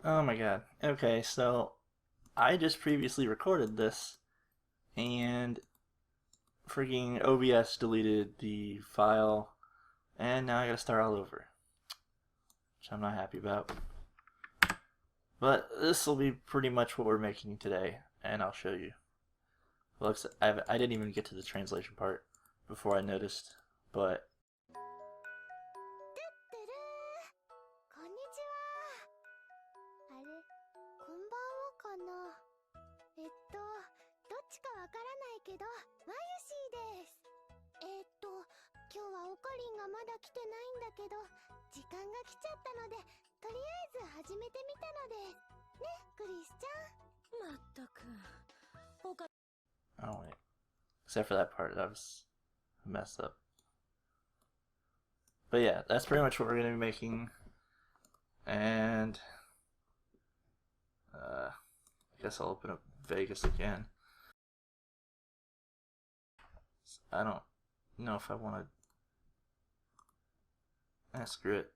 Oh my god. Okay, so I just previously recorded this and freaking OBS deleted the file and now I gotta start all over, which I'm not happy about. But this will be pretty much what we're making today and I'll show you. Looks, I didn't even get to the translation part before I noticed, but こんにちは。あれ、こんばんはかな。どっちかわからないけど、マユシーです。今日はオカリンがまだ来てないんだけど、時間が来ちゃったので、とりあえず始めてみたのです。ね、クリスちゃん。まったく。oh wait. Except for that part, that was messed up. But yeah, that's pretty much what we're gonna be making. And I guess I'll open up Vegas again. I don't know if I want to. Screw it.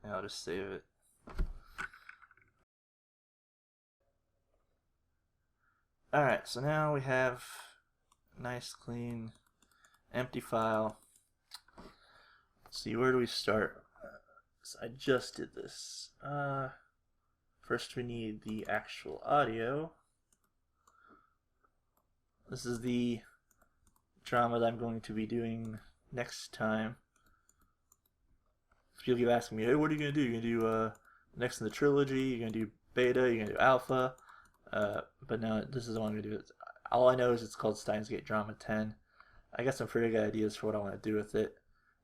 Yeah, I'll just save it. Alright, so now we have a nice, clean, empty file. Let's see, where do we start? So I just did this. First we need the actual audio. This is the drama that I'm going to be doing next time. People keep asking me, hey, what are you going to do? You're going to do next in the trilogy? You're going to do beta? You're going to do alpha? But no, this is the one I'm going to do. All I know is it's called Steins Drama 10. I got some pretty good ideas for what I want to do with it.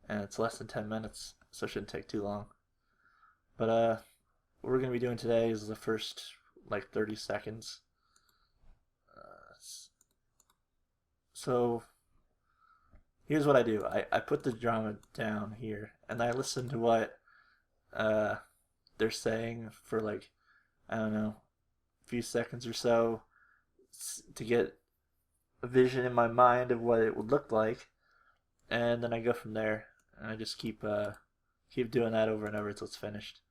And it's less than 10 minutes, so it shouldn't take too long. But what we're going to be doing today is the first like 30 seconds. So here's what I do. I put the drama down here and I listen to what they're saying for like, I don't know, a few seconds or so to get a vision in my mind of what it would look like, and then I go from there and I just keep doing that over and over until it's finished.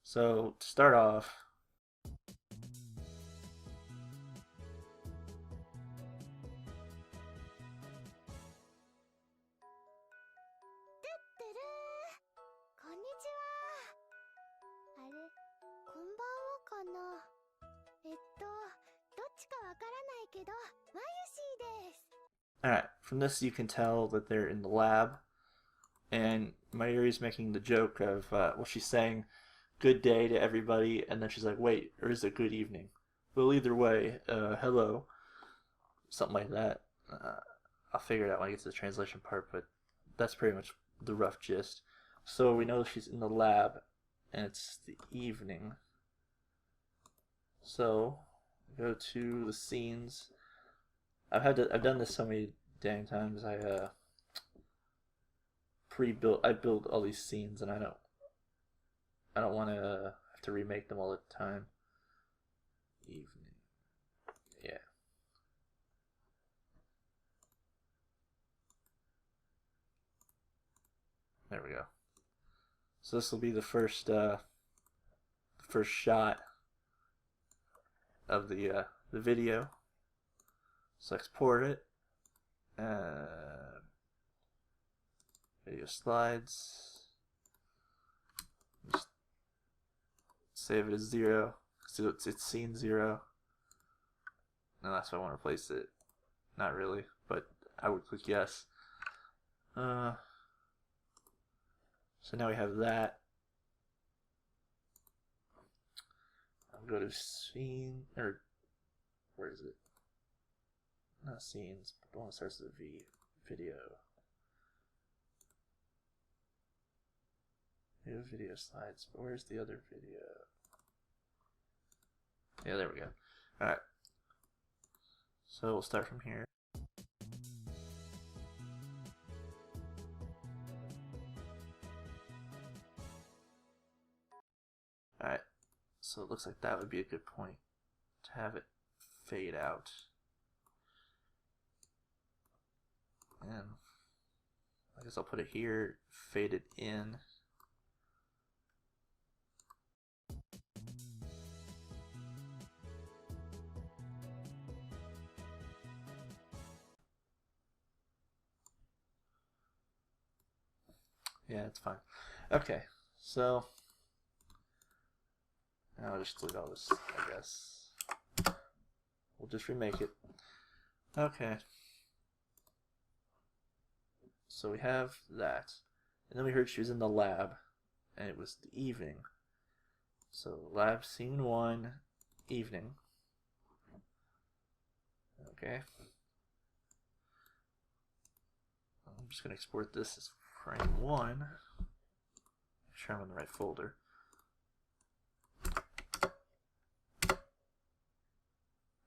So to start off, alright, from this you can tell that they're in the lab, and Mayuri's making the joke of, well, she's saying good day to everybody, and then she's like, wait, or is it good evening? Well, either way, hello, something like that. I'll figure it out when I get to the translation part, but that's pretty much the rough gist. So we know she's in the lab, and it's the evening. So go to the scenes. I've done this so many dang times. I build all these scenes, and I don't want to have to remake them all the time. Evening, yeah. There we go. So this will be the first shot of the video. So export it. Video slides. Just save it as 0. So it's scene 0. No, that's why I want to replace it. Not really, but I would click yes. So now we have that. I'll go to scene, or where is it? Not scenes, but the one that starts with V. Video. New video slides, but where's the other video? Yeah, there we go. Alright. So we'll start from here. Alright. So it looks like that would be a good point to have it fade out. And I guess I'll put it here, fade it in. Yeah, it's fine. Okay, so I'll just delete all this, I guess. We'll just remake it. Okay. So we have that. And then we heard she was in the lab, and it was the evening. So lab scene 1, evening. Okay. I'm just going to export this as frame 1. Make sure I'm in the right folder.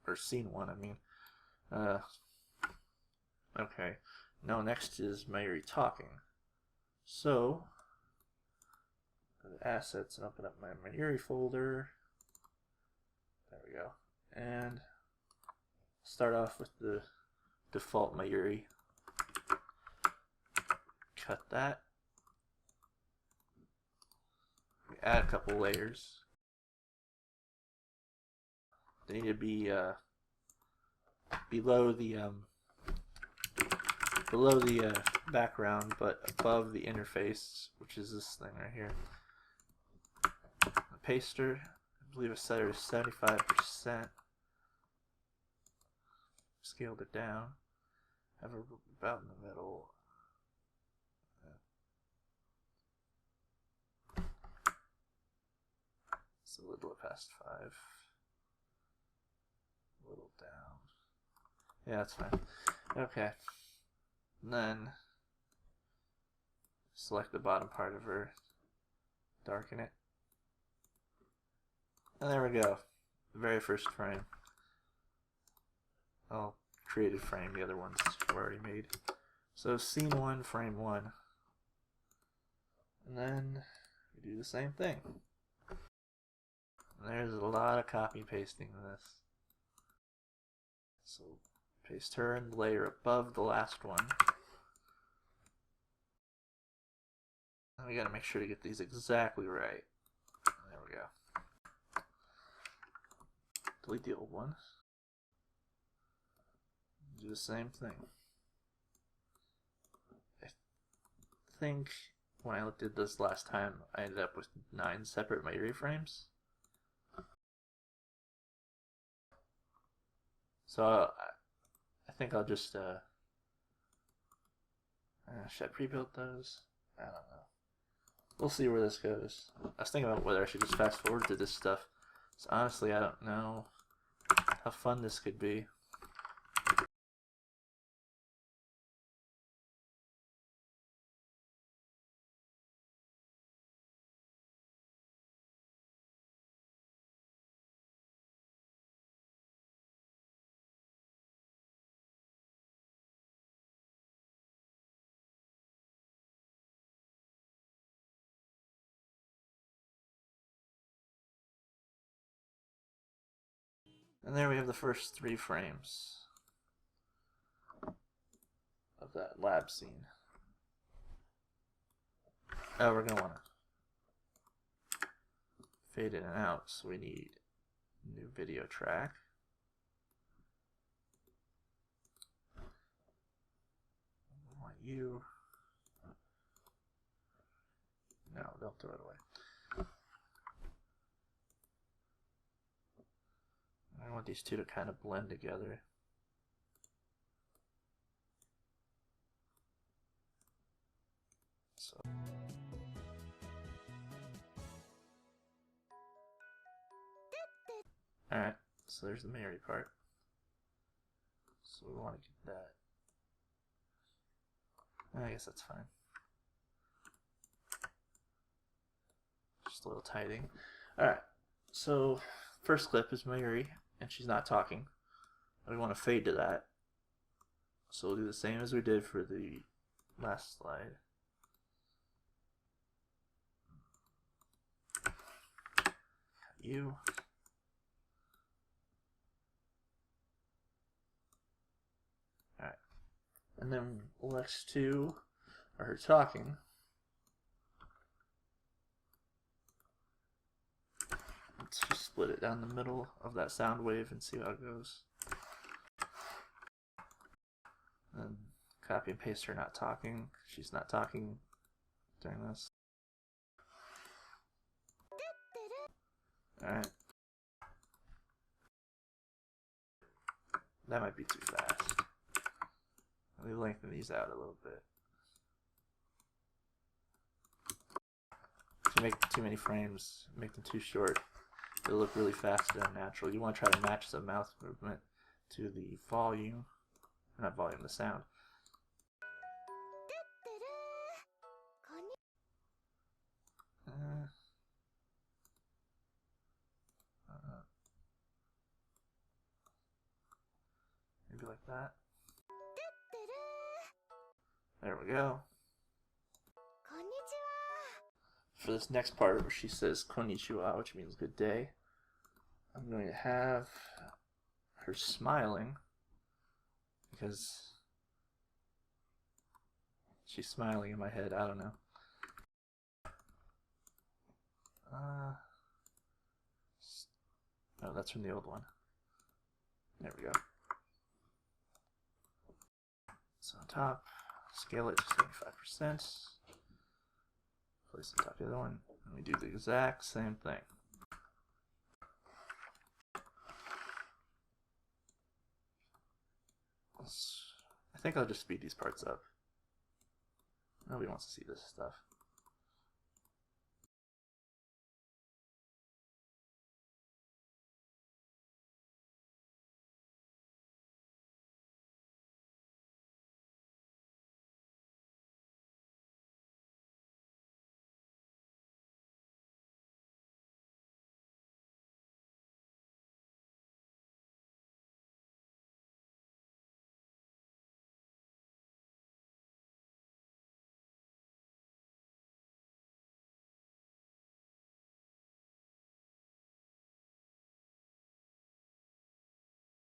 Or scene 1, I mean. Okay. Now next is Mayuri talking. So, go to assets and open up my Mayuri folder. There we go. And start off with the default Mayuri. Cut that. We add a couple layers. They need to be below the background, but above the interface, which is this thing right here. The paster, I believe I set it to 75%. Scaled it down. Have it about in the middle. It's a little past 5. A little down. Yeah, that's fine. Okay. And then select the bottom part of her, darken it. And there we go. The very first frame. Oh, created frame, the other ones were already made. So scene 1, frame 1. And then we do the same thing. And there's a lot of copy pasting in this. So paste her in the layer above the last one. And we gotta make sure to get these exactly right. There we go. Delete the old one. Do the same thing. I think when I did this last time, I ended up with 9 separate Mayuri frames. So I think I'll just should I pre-build those? I don't know. We'll see where this goes. I was thinking about whether I should just fast forward to this stuff. So honestly, I don't know how fun this could be. And there we have the first 3 frames of that lab scene. Oh, we're gonna want to fade in and out, so we need a new video track. I want you. No, don't throw it away. I want these two to kind of blend together. So. Alright, so there's the Mayuri part. So we want to get that. I guess that's fine. Just a little tidying. Alright, so first clip is Mayuri, and she's not talking. We want to fade to that. So we'll do the same as we did for the last slide. You. Alright. And then next to her talking. Let's just split it down the middle of that sound wave and see how it goes. And copy and paste her not talking. She's not talking. during this. Alright. That might be too fast. Let me lengthen these out a little bit. If you make too many frames, make them too short, it'll look really fast and unnatural. You want to try to match the mouth movement to the volume, not volume, the sound. Maybe like that. There we go. For this next part where she says konnichiwa, which means good day, I'm going to have her smiling because she's smiling in my head. I don't know. Oh, that's from the old one. There we go. So on top, scale it to 75%. Place on top of the other one, and we do the exact same thing. I think I'll just speed these parts up. Nobody wants to see this stuff.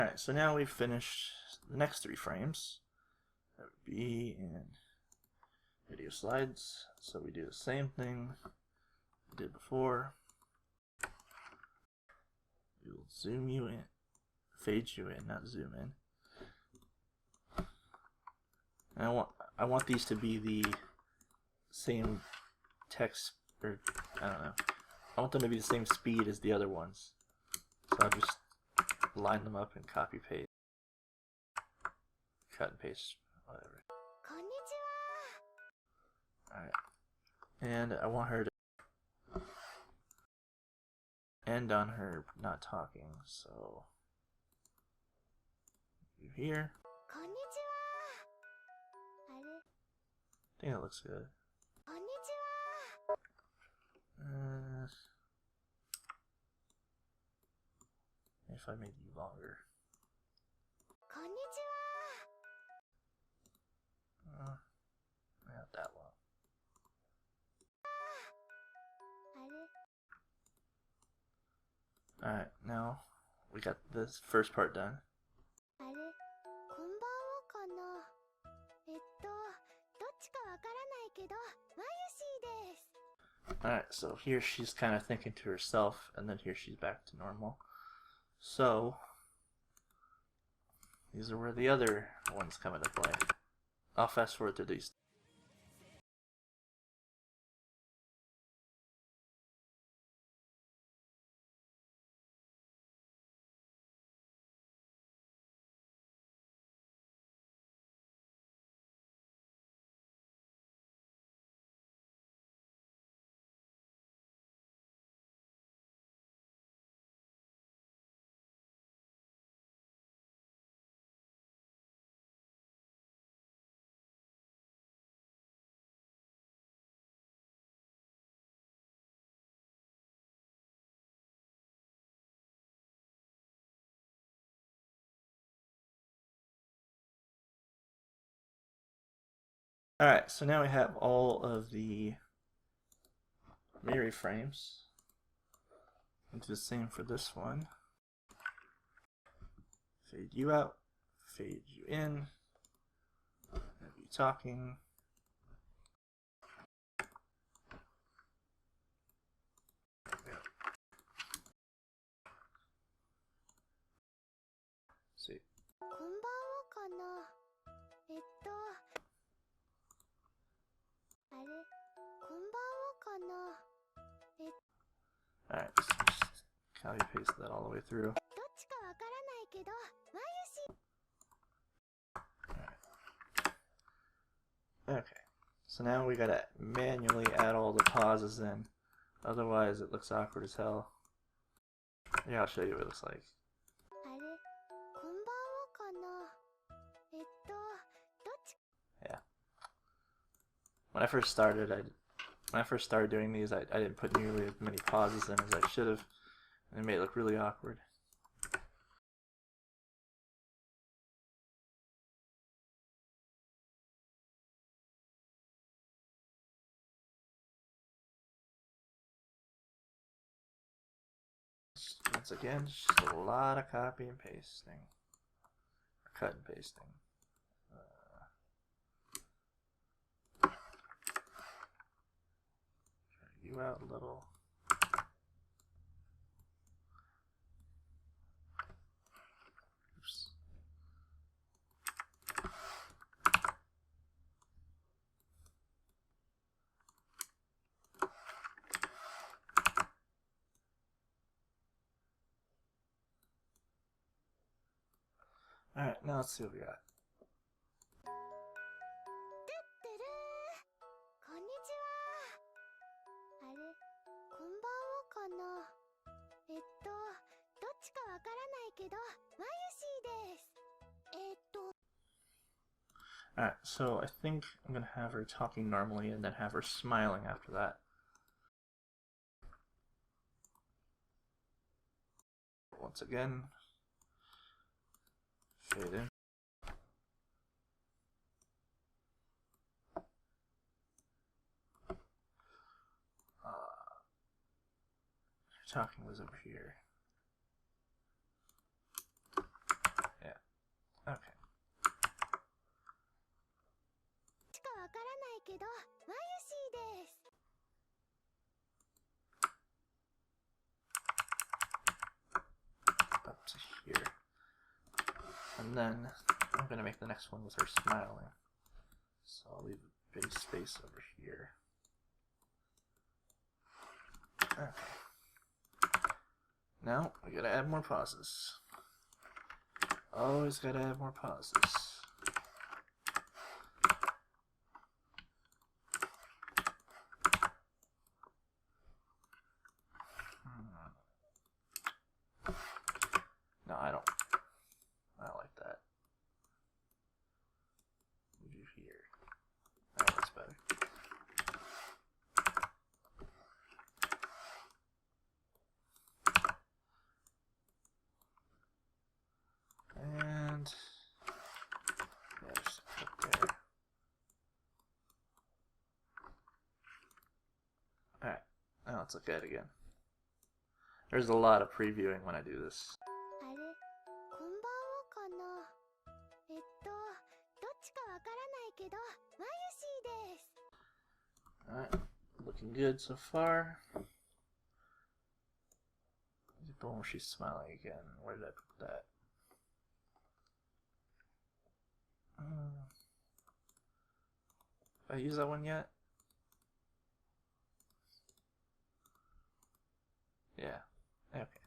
Alright, so now we've finished the next 3 frames. That would be in video slides. So we do the same thing we did before. We will zoom you in, fade you in, not zoom in. And I want these to be the same text, or I don't know. I want them to be the same speed as the other ones. So I'll just line them up and copy paste, cut and paste, whatever. Alright, and I want her to end on her not talking, so you here. I think it looks good. If I made you longer. Not that long. Alright, now we got this first part done. Alright, so here she's kind of thinking to herself, and then here she's back to normal. So, these are where the other ones come into play. I'll fast forward to these. Alright, so now we have all of the mirror frames. I'll do the same for this one. Fade you out, fade you in, have you talking. See. な。Alright, just copy paste that all the way through. どっちかわからないけど、まゆし。 Okay, so now we gotta manually add all the pauses in, otherwise it looks awkward as hell. Yeah, I'll show you what it looks like. あれ、こんばんはかな。どっち。 Yeah. When I first started doing these, I didn't put nearly as many pauses in as I should have, and it made it look really awkward. Once again, just a lot of copy and pasting, or cut and pasting. Drag you out a little. Oops. Alright, now let's see what we got. てるー。こんにちは。あれ、こんばんはかな。どっちかわからないけど、まゆしです。Alright, so I think I'm gonna have her talking normally and then have her smiling after that. Once again, fade in. Talking was over here. Yeah. Okay. しかわからないけど、まゆしです。 Up to here. And then I'm going to make the next one with her smiling. So I'll leave a big space over here. Okay. Now we gotta add more pauses. Always gotta add more pauses. No, I don't like that. Move you here. That looks better. And yeah, just put there. Alright, now let's look at it again. There's a lot of previewing when I do this. あれ、こんばんはかな。どっちかわからないけど、まゆしです。 Alright, looking good so far. Boom, she's smiling again. Where did I put that? Have I used that one yet? Yeah. Okay.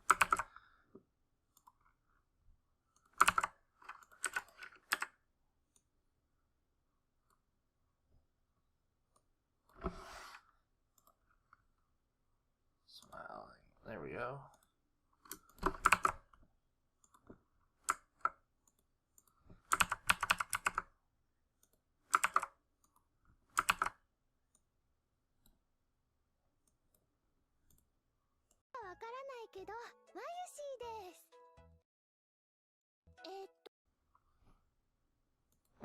Smiling. There we go.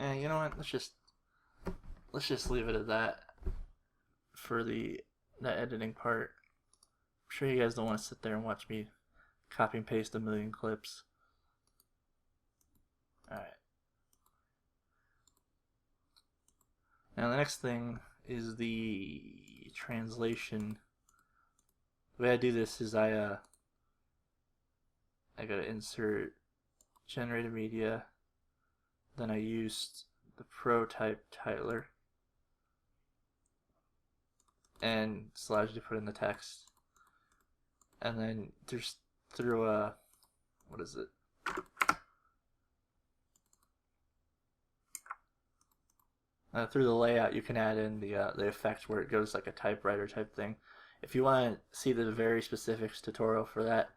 You know what? Let's just leave it at that for the editing part. I'm sure you guys don't want to sit there and watch me copy and paste a million clips. Alright. Now the next thing is the translation. The way I do this is I gotta insert generated media, then I used the prototype titler, and just allows you to put in the text. And then there's through what is it? Through the layout, you can add in the effect where it goes like a typewriter type thing. If you want to see the very specifics tutorial for that,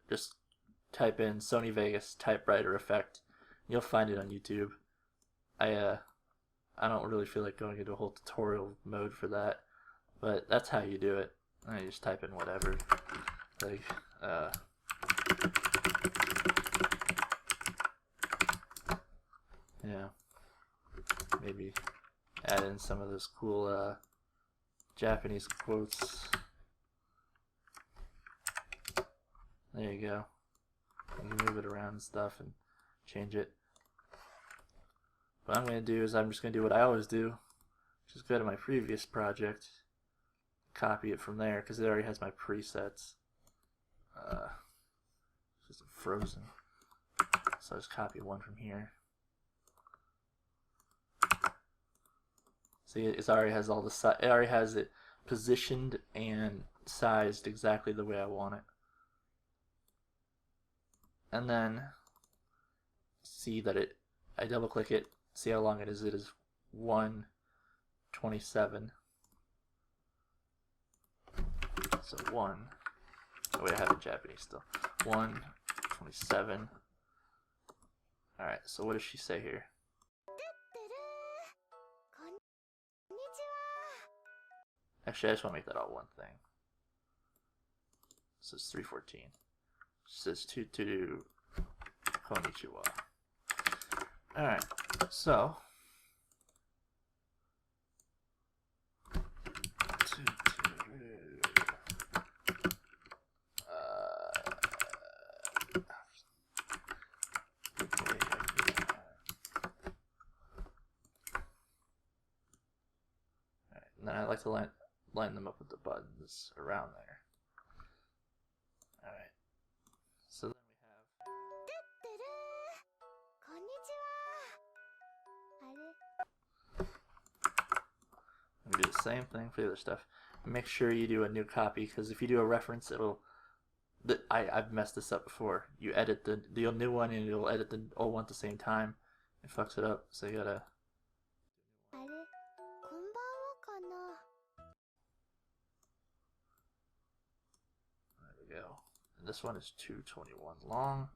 just type in Sony Vegas typewriter effect. You'll find it on YouTube. I don't really feel like going into a whole tutorial mode for that, but that's how you do it. And you just type in whatever, like yeah, maybe add in some of those cool Japanese quotes. There you go. You can move it around and stuff and change it. What I'm going to do is I'm just going to do what I always do, which is go to my previous project, copy it from there because it already has my presets. It's just frozen. So I just copy one from here. See, it already has all the it already has it positioned and sized exactly the way I want it. And then see that I double click it, see how long it is. It is 1:27. So oh wait, I have it in Japanese still. 1:27. Alright, so what does she say here? Actually, I just want to make that all one thing. So it's 3:14. She says tutu konnichiwa. Alright, so and then I like to line them up with the buttons around there. Alright. So then we have do the same thing for the other stuff. Make sure you do a new copy, because if you do a reference, it'll I've messed this up before. You edit the new one and it'll edit the old one at the same time. It fucks it up, so you gotta. There we go. And this one is 2:21 long.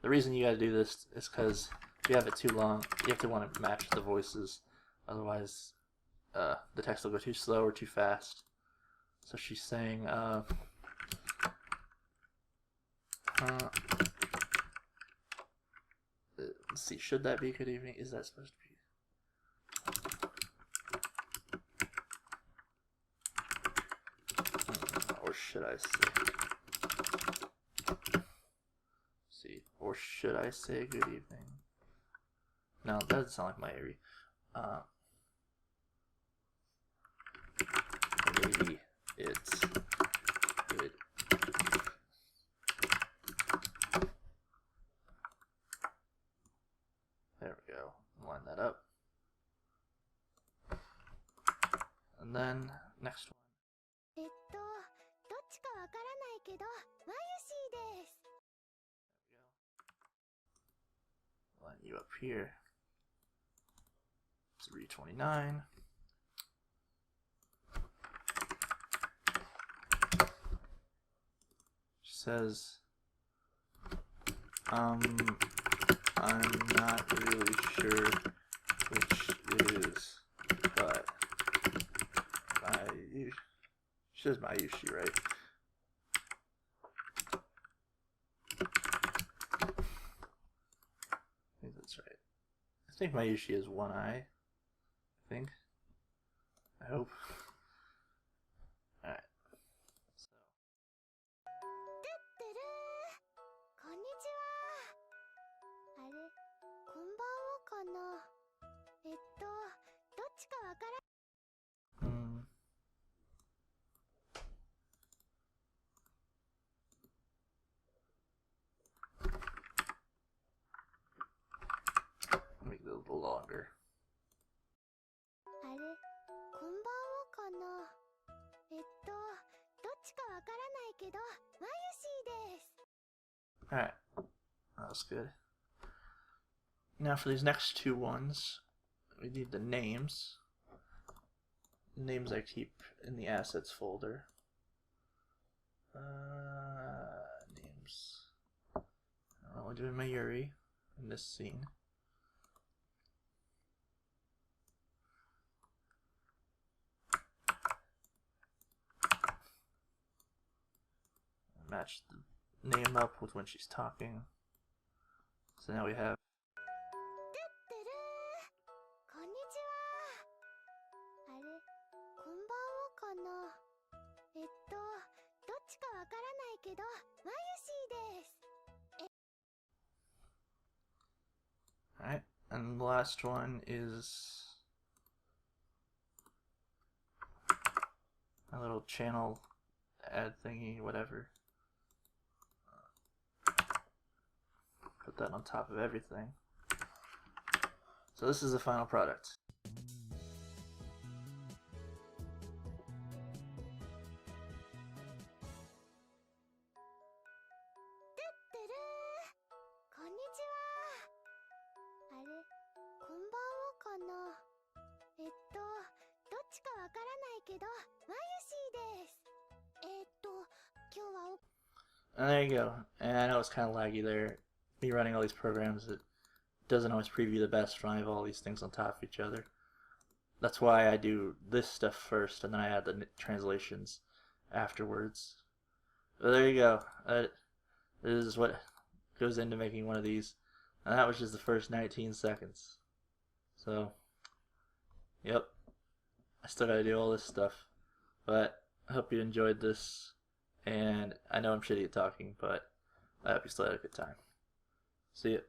The reason you gotta do this is because if you have it too long, you have to want to match the voices. Otherwise, the text will go too slow or too fast. So she's saying, let's see, should that be good evening? Is that supposed to be? Or should I say? Or should I say good evening? No, that doesn't sound like my Ari. Maybe it's good. There we go. Line that up. And then next one. Line you up here. 3:29. She says, I'm not really sure which it is, but she says Mayushi, right? I think that's right. I think Mayushi is one eye. I think. I hope. Alright. So. Make it a little longer. けどマユシーです。 Alright, that was good. Now for these next two ones, we need the names. Names I keep in the assets folder. Names. I'll do Mayuri in this scene. Match the name up with when she's talking. So now we have. こんにちは。あれ、こんばんはかな。どっちかわからないけどマユシーです。 Alright, and the last one is a little channel ad thingy, whatever. Put that on top of everything. So this is the final product. And there you go. And I know it's kind of laggy there. Me running all these programs, it doesn't always preview the best when I have all these things on top of each other. That's why I do this stuff first, and then I add the translations afterwards. But there you go. This is what goes into making one of these. And that was just the first 19 seconds. So, yep. I still gotta do all this stuff. But I hope you enjoyed this. And I know I'm shitty at talking, but I hope you still had a good time. See ya.